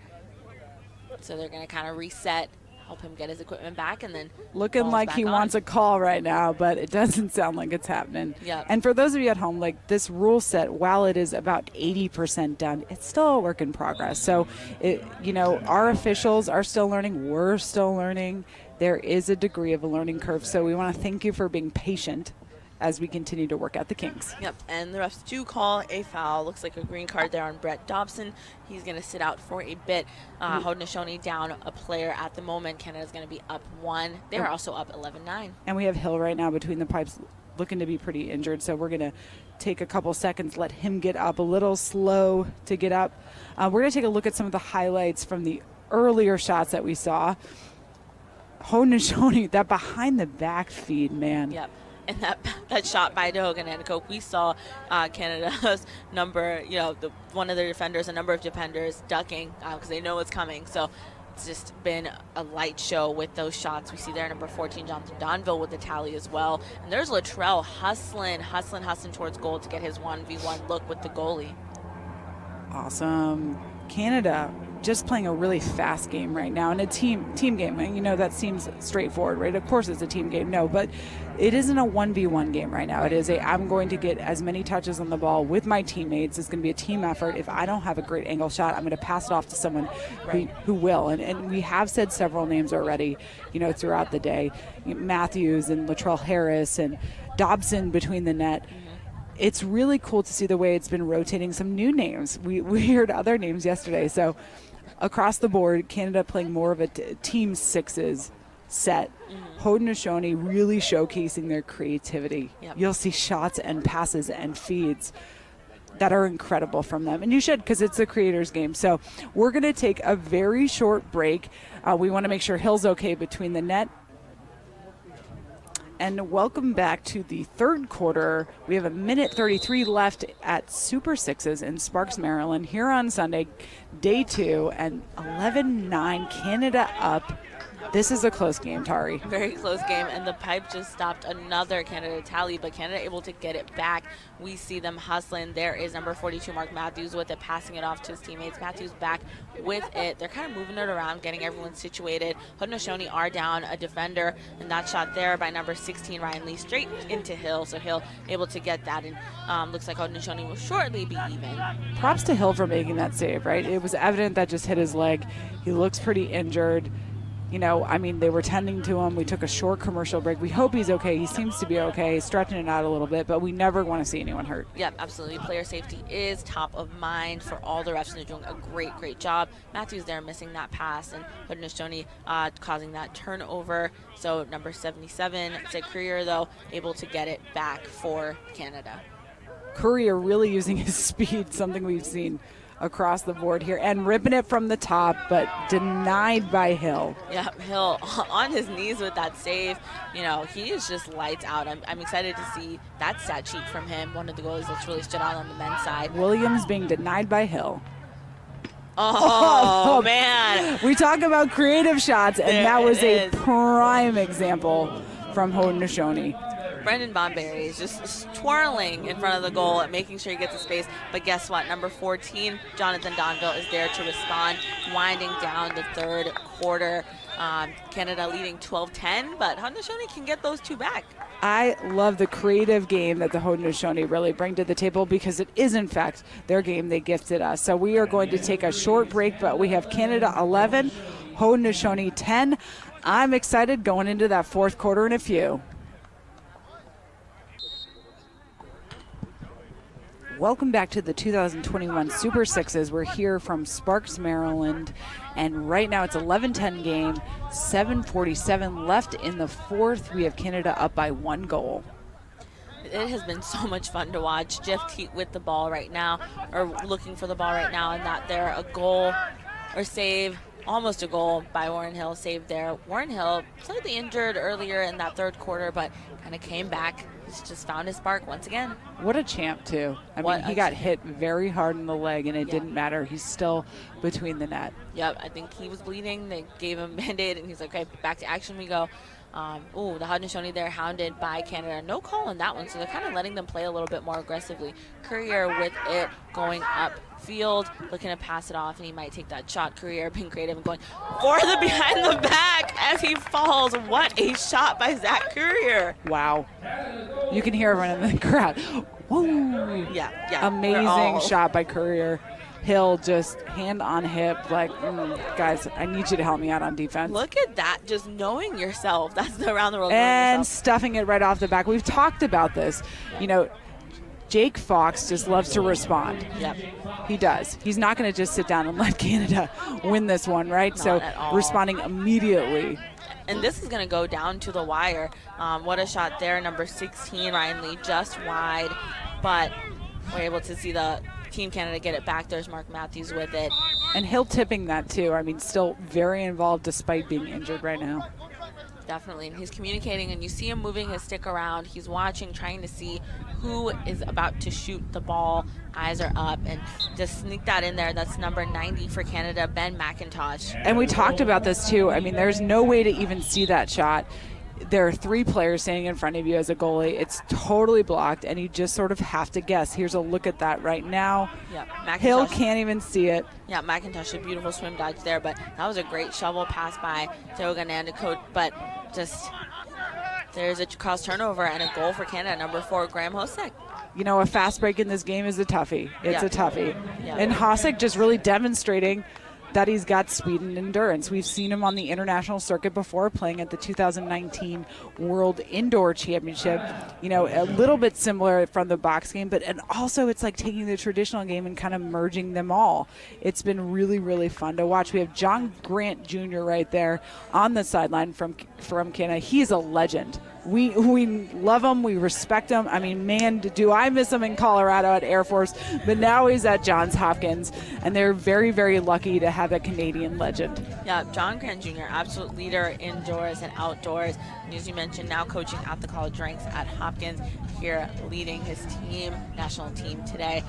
So they're going to kind of reset, help him get his equipment back, and then looking like he wants a call right now, but it doesn't sound like it's happening. Yep. And for those of you at home, like this rule set, while it is about 80% done, it's still a work in progress. So, our officials are still learning. We're still learning. There is a degree of a learning curve. So we want to thank you for being patient as we continue to work out the kinks. Yep, and the refs do call a foul. Looks like a green card there on Brett Dobson. He's going to sit out for a bit. Haudenosaunee down a player at the moment. Canada's going to be up 1. They're also up 11-9. And we have Hill right now between the pipes looking to be pretty injured, so we're going to take a couple seconds, let him get up. A little slow to get up. We're going to take a look at some of the highlights from the earlier shots that we saw. Haudenosaunee, that behind the back feed, man. Yep. And that shot by Dogan and Cope, we saw Canada's number, one of their defenders, a number of defenders ducking because they know it's coming. So it's just been a light show with those shots. We see there number 14, Jonathan Donville with the tally as well. And there's Latrell hustling towards goal to get his 1v1 look with the goalie. Awesome. Canada just playing a really fast game right now, and a team game. That seems straightforward, right? Of course it's a team game. No, but it isn't a 1v1 game right now. It is I'm going to get as many touches on the ball with my teammates. It's going to be a team effort. If I don't have a great angle shot, I'm going to pass it off to someone who will. And we have said several names already, throughout the day. Matthews and Latrell Harris and Dobson between the net. It's really cool to see the way it's been rotating some new names. We heard other names yesterday. So across the board, Canada playing more of a team sixes set. Haudenosaunee really showcasing their creativity. Yep. You'll see shots and passes and feeds that are incredible from them. And you should, because it's a creator's game. So we're going to take a very short break. We want to make sure Hill's okay between the net. And welcome back to the third quarter. We have 1:33 left at Super Sixes in Sparks, Maryland, here on Sunday, day 2, and 11-9, Canada up. This is a close game, Tari. Very close game, and the pipe just stopped another Canada tally, but Canada able to get it back. We see them hustling. There is number 42, Mark Matthews, with it, passing it off to his teammates. Matthews back with it. They're kind of moving it around, getting everyone situated. Haudenosaunee are down a defender, and that shot there by number 16, Ryan Lee, straight into Hill. So Hill able to get that, and looks like Haudenosaunee will shortly be even. Props to Hill for making that save, right? It was evident that just hit his leg. He looks pretty injured. They were tending to him. We took a short commercial break. We hope he's okay. He seems to be okay, stretching it out a little bit, but we never want to see anyone hurt. Yep, absolutely. Player safety is top of mind for all the refs, and they're doing a great job. Matthews there missing that pass, and Haudenosaunee causing that turnover. So number 77, Sid Courier, though, able to get it back for Canada. Courier really using his speed, something we've seen across the board here and ripping it from the top, but denied by Hill. Yeah, Hill on his knees with that save. You know, he is just lights out. I'm excited to see that stat sheet from him, one of the goalies that's really stood out on the men's side. Williams being denied by Hill. Oh, man. We talk about creative shots, and that was a prime example from Haudenosaunee. Brendan Bomberry is just twirling in front of the goal and making sure he gets a space. But guess what? Number 14, Jonathan Donville, is there to respond, winding down the third quarter. Canada leading 12-10, but Haudenosaunee can get those two back. I love the creative game that the Haudenosaunee really bring to the table because it is, in fact, their game they gifted us. So we are going to take a short break, but we have Canada 11, Haudenosaunee 10. I'm excited going into that fourth quarter in a few. Welcome back to the 2021 Super Sixes. We're here from Sparks, Maryland, and right now it's 11-10 game, 7:47 left in the fourth. We have Canada up by 1 goal. It has been so much fun to watch. Jeff Teat with the ball right now, or looking for the ball right now, and not there. A goal or save, almost a goal by Warren Hill, saved there. Warren Hill slightly injured earlier in that third quarter, but kind of came back. He's just found his spark once again. What a champ, too. I mean, he got hit very hard in the leg, and it didn't matter. He's still between the net. Yep, I think he was bleeding. They gave him a Band-Aid, and he's like, okay, back to action we go. The Haudenosaunee there hounded by Canada. No call on that one, so they're kind of letting them play a little bit more aggressively. Courier with it going upfield, looking to pass it off, and he might take that shot. Courier being creative and going for the behind the back as he falls. What a shot by Zach Courier. Wow. You can hear everyone in the crowd. Woo! Yeah. Amazing shot by Courier. Hill just hand on hip, like, guys, I need you to help me out on defense. Look at that, just knowing yourself. That's the around the world. And stuffing it right off the back. We've talked about this. You know, Jake Fox just loves to respond. Yep. He does. He's not going to just sit down and let Canada win this one, right? Not at all. Responding immediately. And this is going to go down to the wire. What a shot there. Number 16, Ryan Lee, just wide. But we're able to see the Team Canada get it back. There's Mark Matthews with it. And Hill tipping that, too. I mean, still very involved despite being injured right now. Definitely. And he's communicating, and you see him moving his stick around. He's watching, trying to see who is about to shoot the ball. Eyes are up, and just sneak that in there. That's number 90 for Canada, Ben Mcintosh. And we talked about this, too. I mean, there's no way to even see that shot. There are 3 players standing in front of you as a goalie. It's totally blocked, and you just sort of have to guess. Here's a look at that right now. Yeah, Hill can't even see it. Yeah, Mcintosh, a beautiful swim dodge there, but that was a great shovel pass by Togan and coach. But just there's a cross turnover and a goal for Canada. Number 4, Graham Hosek. You know, a fast break in this game is a toughie. It's a toughie. Yeah. And Hosek just really demonstrating that he's got speed and endurance. We've seen him on the international circuit before, playing at the 2019 World Indoor Championship. You know, a little bit similar from the box game, but and also it's like taking the traditional game and kind of merging them all. It's been really, really fun to watch. We have John Grant Jr. right there on the sideline from Canada. He's a legend. We love him. We respect him. I mean, man, do I miss him in Colorado at Air Force. But now he's at Johns Hopkins, and they're very, very lucky to have a Canadian legend. Yeah, John Grant Jr., absolute leader indoors and outdoors. And as you mentioned, now coaching at the college ranks at Hopkins, here leading his team, national team today.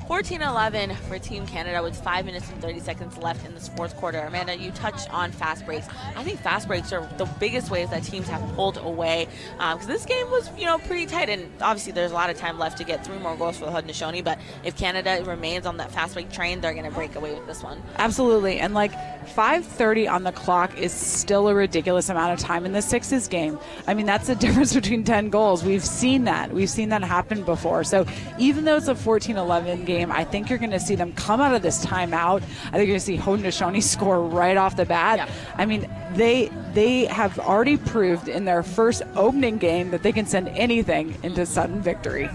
14-11 for Team Canada with 5 minutes and 30 seconds left in this fourth quarter. Amanda, you touched on fast breaks. I think fast breaks are the biggest ways that teams have pulled away because this game was, pretty tight. And obviously there's a lot of time left to get 3 more goals for the Haudenosaunee. But if Canada remains on that fast break train, they're going to break away with this one. Absolutely. And 5:30 on the clock is still a ridiculous amount of time in the Sixes game. I mean, that's the difference between 10 goals. We've seen that. We've seen that happen before. So even though it's a 14-11 game, I think you're going to see them come out of this timeout. I think you're going to see Haudenosaunee score right off the bat. Yeah. I mean, they have already proved in their first opening game that they can send anything into sudden victory.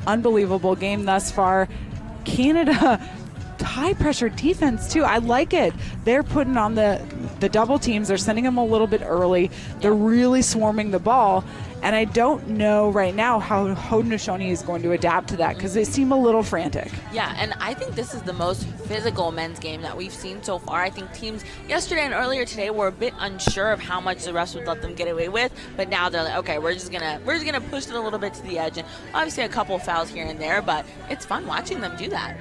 Unbelievable game thus far. Canada high-pressure defense, too. I like it. They're putting on the double teams. They're sending them a little bit early. They're really swarming the ball. And I don't know right now how Haudenosaunee is going to adapt to that because they seem a little frantic. Yeah, and I think this is the most physical men's game that we've seen so far. I think teams yesterday and earlier today were a bit unsure of how much the refs would let them get away with, but now they're like, okay, we're just gonna push it a little bit to the edge, and obviously a couple fouls here and there, but it's fun watching them do that.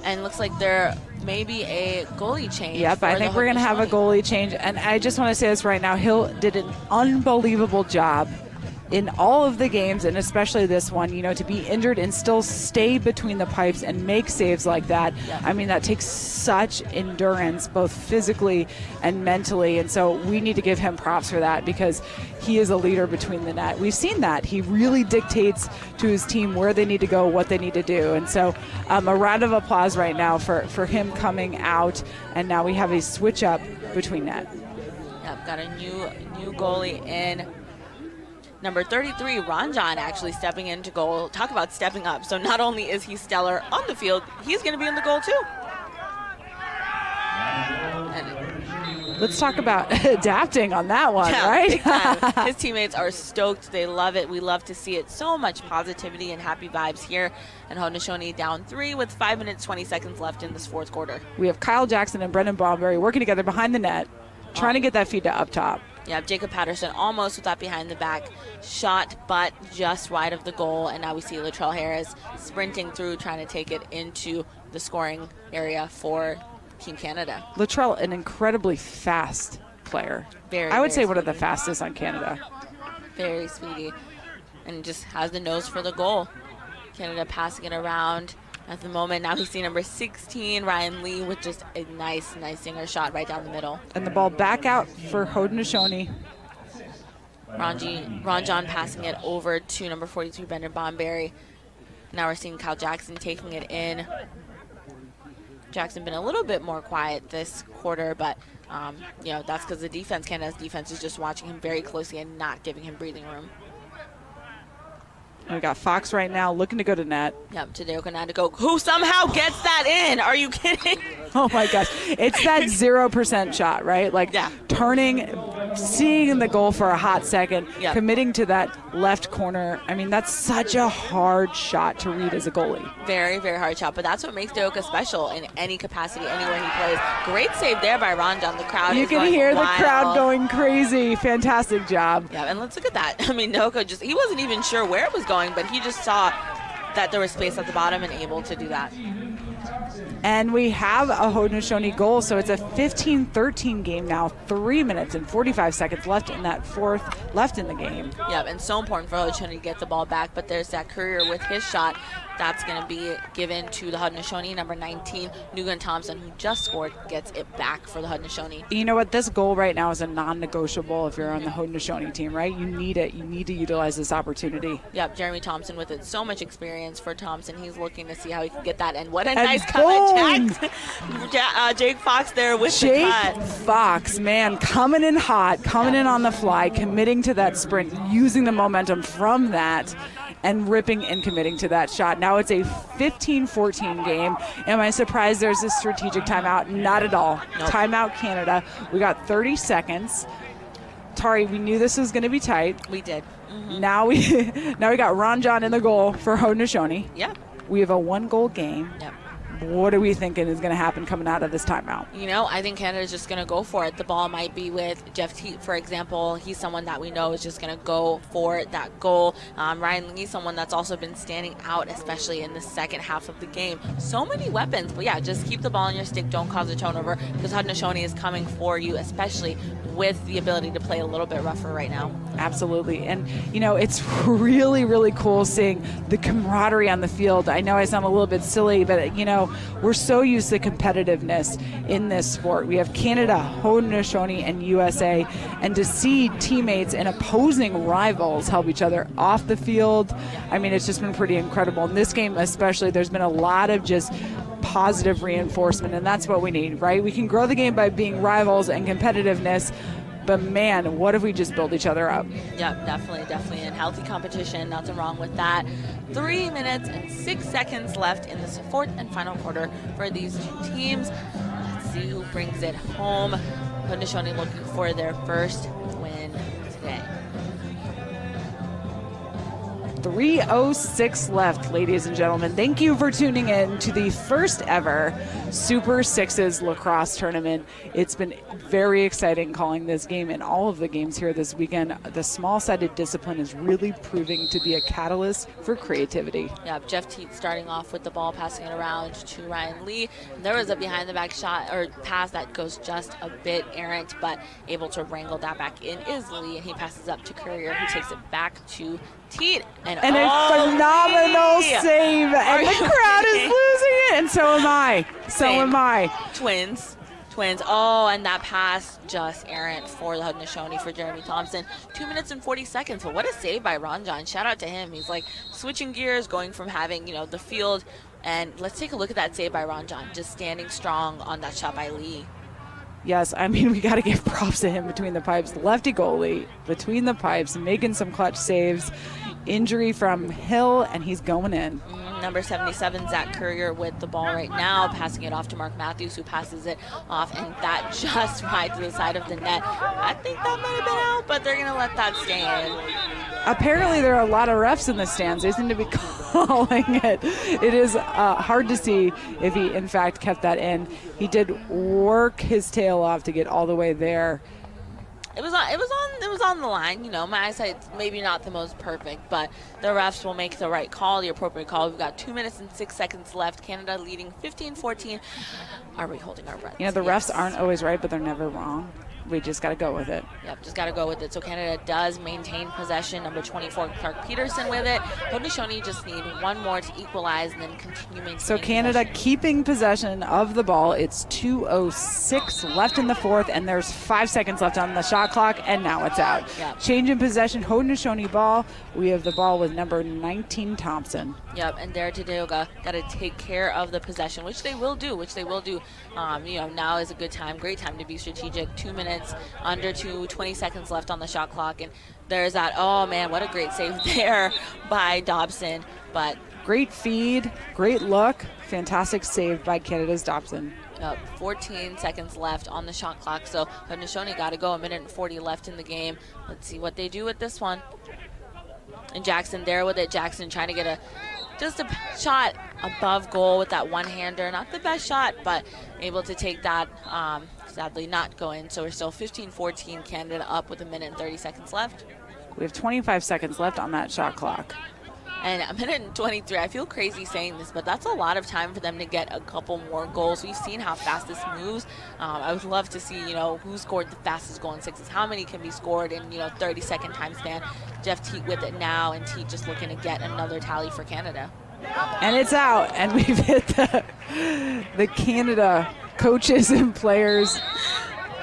And it looks like there may be a goalie change. Yep, I think we're going to have a goalie change. And I just want to say this right now. Hill did an unbelievable job in all of the games, and especially this one, to be injured and still stay between the pipes and make saves like that. Yep. I mean, that takes such endurance, both physically and mentally. And so we need to give him props for that because he is a leader between the net. We've seen that. He really dictates to his team where they need to go, what they need to do. And so a round of applause right now for him coming out. And now we have a switch up between net. Yep, got a new goalie in. Number 33, Ranjan, actually stepping into goal. Talk about stepping up. So not only is he stellar on the field, he's going to be in the goal too. Let's talk about adapting on that one, yeah, right? Big time. His teammates are stoked. They love it. We love to see it. So much positivity and happy vibes here. And Haudenosaunee down 3 with 5 minutes, 20 seconds left in this fourth quarter. We have Kyle Jackson and Brendan Bomberry working together behind the net, trying to get that feed to up top. Yeah, Jacob Patterson almost with that behind the back shot, but just wide of the goal. And now we see Latrell Harris sprinting through, trying to take it into the scoring area for Team Canada. Latrell, an incredibly fast player. I would say speedy. one of the fastest on Canada. Very speedy. And just has the nose for the goal. Canada passing it around. At the moment, now he's seen number 16, Ryan Lee, with just a nice singer shot right down the middle. And the ball back out for Haudenosaunee. Ranjan passing it over to number 42, Brendan Bomberry. Now we're seeing Kyle Jackson taking it in. Jackson been a little bit more quiet this quarter, but that's because the defense, Canada's defense, is just watching him very closely and not giving him breathing room. We got Fox right now looking to go to net. Yep, Tadeo Kanadiko, who somehow gets that in. Are you kidding? Oh my gosh. It's that 0% shot, right? Like turning, seeing the goal for a hot second, committing to that left corner. I mean, that's such a hard shot to read as a goalie. Very, very hard shot, but that's what makes Deoka special in any capacity, anywhere he plays. Great save there by Ranjan. The crowd You can hear the crowd going crazy. Fantastic job. Yeah, and let's look at that. I mean, Deoka he wasn't even sure where it was going, but he just saw that there was space at the bottom and able to do that. And we have a Haudenosaunee goal, so it's a 15-13 game now. 3 minutes and 45 seconds left in that fourth, left in the game. Yeah, and so important for Haudenosaunee to get the ball back, but there's that Courier with his shot. That's going to be given to the Haudenosaunee, number 19, Nugan Thompson, who just scored, gets it back for the Haudenosaunee. You know what? This goal right now is a non-negotiable if you're on the Haudenosaunee team, right? You need it. You need to utilize this opportunity. Yep, Jeremy Thompson with it. So much experience for Thompson. He's looking to see how he can get that. And what a nice cut. Jake Fox there with the cut. Jake Fox, man, coming in hot, coming in on the fly, committing to that sprint, using the momentum from that, and ripping and committing to that shot. Now it's a 15-14 game. Am I surprised there's a strategic timeout? Not at all. Nope. Timeout Canada. We got 30 seconds. Tari, we knew this was going to be tight. We did. Mm-hmm. Now we got Ranjan in the goal for Haudenosaunee. Yeah. We have a 1-goal game. Yep. What are we thinking is going to happen coming out of this timeout? I think Canada's just going to go for it. The ball might be with Jeff Teat, for example. He's someone that we know is just going to go for that goal. Ryan Lee, someone that's also been standing out, especially in the second half of the game. So many weapons. But, yeah, just keep the ball in your stick. Don't cause a turnover because Haudenosaunee is coming for you, especially with the ability to play a little bit rougher right now. Absolutely. And, it's really, really cool seeing the camaraderie on the field. I know I sound a little bit silly, but, we're so used to competitiveness in this sport. We have Canada, Haudenosaunee, and USA. And to see teammates and opposing rivals help each other off the field, I mean, it's just been pretty incredible. In this game especially, there's been a lot of just positive reinforcement, and that's what we need, right? We can grow the game by being rivals and competitiveness, But man, what if we just build each other up? Yep, definitely. And healthy competition, nothing wrong with that. 3 minutes and 6 seconds left in this fourth and final quarter for these two teams. Let's see who brings it home. Haudenosaunee looking for their first win today. 3:06 left, ladies and gentlemen. Thank you for tuning in to the first ever Super Sixes lacrosse tournament. It's been very exciting calling this game and all of the games here this weekend. The small-sided discipline is really proving to be a catalyst for creativity. Yeah, Jeff Teat starting off with the ball, passing it around to Ryan Lee. There was a behind-the-back shot or pass that goes just a bit errant, but able to wrangle that back in is Lee, and he passes up to Courier, who takes it back to Teat. And a phenomenal save, and the crowd is losing it, and so am I. Twins. Oh, and that pass just errant for the Haudenosaunee for Jeremy Thompson. 2 minutes and 40 seconds. But what a save by Ron John. Shout out to him. He's like switching gears, going from having, the field. And let's take a look at that save by Ron John, just standing strong on that shot by Lee. Yes, I mean, we got to give props to him between the pipes. Lefty goalie between the pipes, making some clutch saves. Injury from Hill, and he's going in. Number 77, Zach Courier with the ball right now, passing it off to Mark Matthews, who passes it off, and that just right to the side of the net. I think that might have been out, but they're going to let that stay in. Apparently there are a lot of refs in the stands. They seem to be calling it. It is hard to see if he, in fact, kept that in. He did work his tail off to get all the way there. It was on the line. My eyesight's maybe not the most perfect, but the refs will make the right call, the appropriate call. We've got 2 minutes and 6 seconds left. Canada leading 15-14. Are we holding our breath? The refs aren't always right, but they're never wrong. We just got to go with it. Yep, just got to go with it. So Canada does maintain possession. Number 24, Clark Peterson with it. Haudenosaunee just need one more to equalize and then continue maintaining So Canada keeping possession of the ball. It's 2:06 left in the fourth, and there's 5 seconds left on the shot clock, and now it's out. Yep. Change in possession, Haudenosaunee ball. We have the ball with number 19, Thompson. Yep, and Dare Tadeoga got to take care of the possession, which they will do. Now is a good time, great time to be strategic. 2 minutes, under 20 seconds left on the shot clock, and there's that, oh man, what a great save there by Dobson. But great feed, great look, fantastic save by Canada's Dobson. 14 seconds left on the shot clock, so Haudenosaunee got to go. 1:40 left in the game. Let's see what they do with this one. And Jackson there with it. Jackson trying to get just a shot above goal with that one-hander. Not the best shot, but able to take that. Sadly not going. So we're still 15-14, Canada up with 1 minute and 30 seconds left. We have 25 seconds left on that shot clock. And 1:23, I feel crazy saying this, but that's a lot of time for them to get a couple more goals. We've seen how fast this moves. I would love to see, who scored the fastest goal in sixes. How many can be scored in, 30-second time span. Jeff Teat with it now, and Teat just looking to get another tally for Canada. And it's out, and we've hit the Canada coaches and players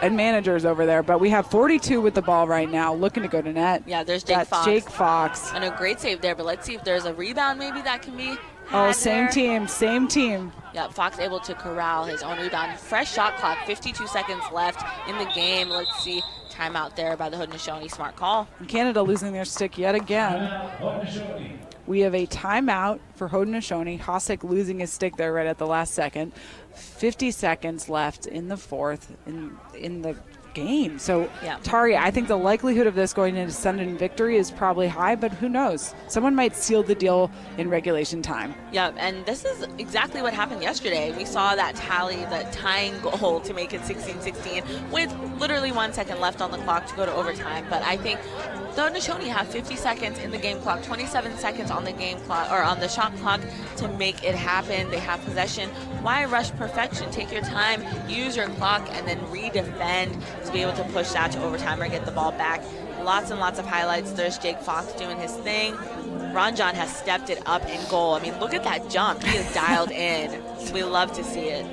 and managers over there, but we have 42 with the ball right now, looking to go to net. Yeah, there's Jake Fox. Jake Fox. And a great save there, but let's see if there's a rebound maybe that can be same team. Yeah, Fox able to corral his own rebound. Fresh shot clock, 52 seconds left in the game. Let's see, timeout there by the Haudenosaunee, smart call. And Canada losing their stick yet again. We have a timeout for Haudenosaunee. Hosek losing his stick there right at the last second. 50 seconds left in the fourth in the game. So, yeah. Tari, I think the likelihood of this going into sudden victory is probably high, but who knows? Someone might seal the deal in regulation time. Yeah, and this is exactly what happened yesterday. We saw that tally, the tying goal to make it 16-16 with literally 1 second left on the clock to go to overtime. But I think the Haudenosaunee have 50 seconds in the game clock, 27 seconds on the game clock or on the shot clock to make it happen. They have possession. Why rush perfection? Take your time, use your clock, and then redefend to be able to push that to overtime or get the ball back. Lots and lots of highlights. There's Jake Fox doing his thing. Ron John has stepped it up in goal. I mean, look at that jump. He is dialed in. We love to see it.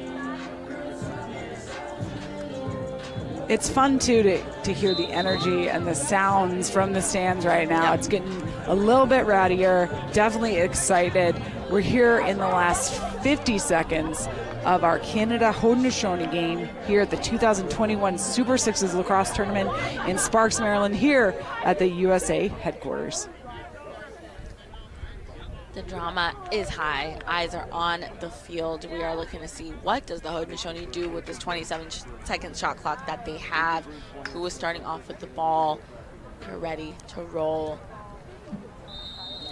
It's fun, too, to hear the energy and the sounds from the stands right now. Yep. It's getting a little bit rowdier, definitely excited. We're here in the last 50 seconds of our Canada-Haudenosaunee game here at the 2021 Super Sixes Lacrosse Tournament in Sparks, Maryland, here at the USA headquarters. The drama is high. Eyes are on the field. We are looking to see what does the Haudenosaunee do with this 27-second shot clock that they have. Who is starting off with the ball? They're ready to roll.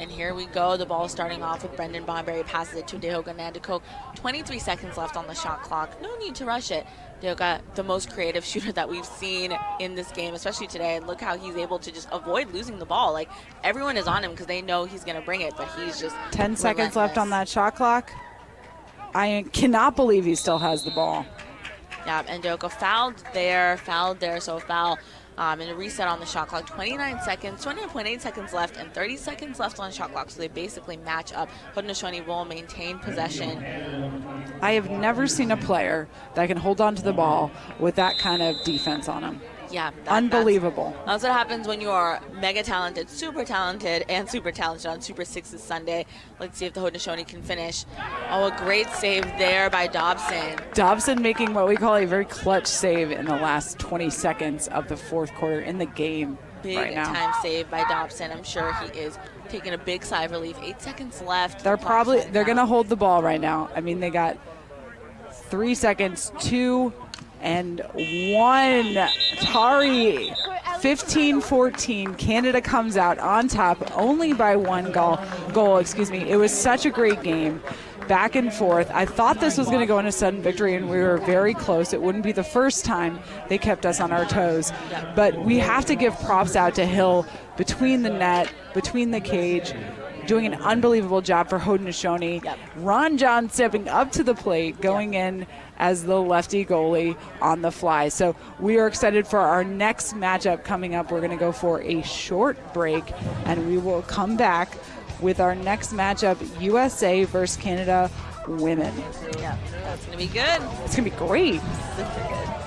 And here we go. The ball starting off with Brendan Bonberry. Passes it to Dehoga Nandikok. 23 seconds left on the shot clock. No need to rush it. Dehoga, the most creative shooter that we've seen in this game, especially today. And look how he's able to just avoid losing the ball. Like, everyone is on him because they know he's going to bring it, but he's just 10 seconds left on that shot clock. I cannot believe he still has the ball. Yeah, and Dehoga fouled there, so foul. And a reset on the shot clock. 29.8 seconds left and 30 seconds left on the shot clock. So they basically match up. Haudenosaunee will maintain possession. I have never seen a player that can hold on to the ball with that kind of defense on him. Yeah. Unbelievable. That's what happens when you are mega talented, super talented on Super Sixes Sunday. Let's see if the Haudenosaunee can finish. Oh, a great save there by Dobson. Dobson making what we call a very clutch save in the last 20 seconds of the fourth quarter in the game right now. Big time save by Dobson. I'm sure he is taking a big sigh of relief. 8 seconds left. They're going to hold the ball right now. I mean, they got 3 seconds, 2 and 1. Tari, 15-14. Canada comes out on top only by 1 goal. It was such a great game. Back and forth. I thought this was going to go in a sudden victory, and we were very close. It wouldn't be the first time they kept us on our toes. But we have to give props out to Hill between the net, between the cage, doing an unbelievable job for Haudenosaunee. Ron John stepping up to the plate, going in as the lefty goalie on the fly. So we are excited for our next matchup coming up. We're going to go for a short break, and we will come back with our next matchup, USA versus Canada women. Yeah, that's going to be good. It's going to be great. Super good.